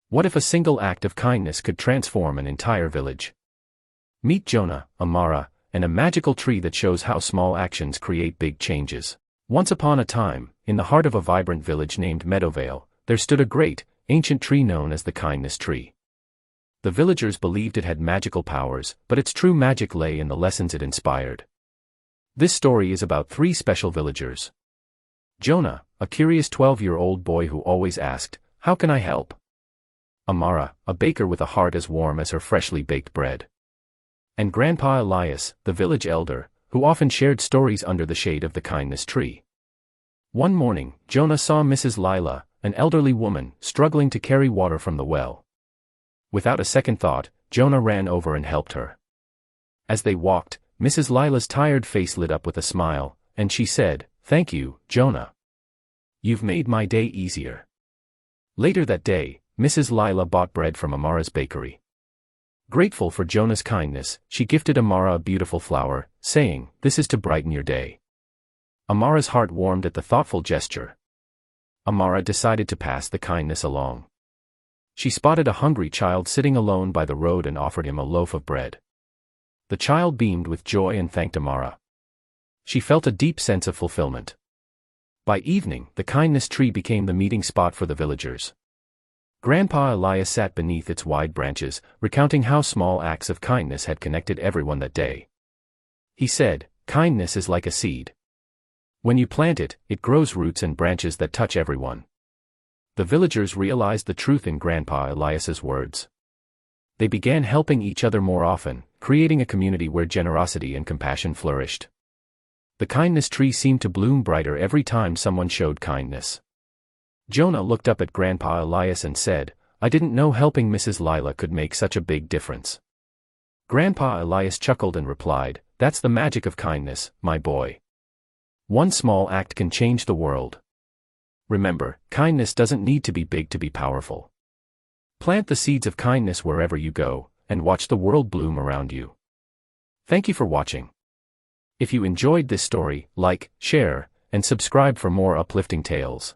What if a single act of kindness could transform an entire village? Meet Jonah, Amara, and a magical tree that shows how small actions create big changes. Once upon a time, in the heart of a vibrant village named Meadowvale, there stood a great, ancient tree known as the kindness tree. The villagers believed it had magical powers, but its true magic lay in the lessons it inspired. This story is about three special villagers. Jonah, a curious 12-year-old boy who always asked, "How can I help?" Amara, a baker with a heart as warm as her freshly baked bread. And Grandpa Elias, the village elder, who often shared stories under the shade of the kindness tree. One morning, Jonah saw Mrs. Lila, an elderly woman, struggling to carry water from the well. Without a second thought, Jonah ran over and helped her. As they walked, Mrs. Lila's tired face lit up with a smile, and she said, "Thank you, Jonah. You've made my day easier." Later that day, Mrs. Lila bought bread from Amara's bakery. Grateful for Jonah's kindness, she gifted Amara a beautiful flower, saying, "This is to brighten your day." Amara's heart warmed at the thoughtful gesture. Amara decided to pass the kindness along. She spotted a hungry child sitting alone by the road and offered him a loaf of bread. The child beamed with joy and thanked Amara. She felt a deep sense of fulfillment. By evening, the kindness tree became the meeting spot for the villagers. Grandpa Elias sat beneath its wide branches, recounting how small acts of kindness had connected everyone that day. He said, "Kindness is like a seed. When you plant it, it grows roots and branches that touch everyone." The villagers realized the truth in Grandpa Elias's words. They began helping each other more often, creating a community where generosity and compassion flourished. The kindness tree seemed to bloom brighter every time someone showed kindness. Jonah looked up at Grandpa Elias and said, "I didn't know helping Mrs. Lila could make such a big difference." Grandpa Elias chuckled and replied, "That's the magic of kindness, my boy. One small act can change the world. Remember, kindness doesn't need to be big to be powerful. Plant the seeds of kindness wherever you go, and watch the world bloom around you." Thank you for watching. If you enjoyed this story, like, share, and subscribe for more uplifting tales.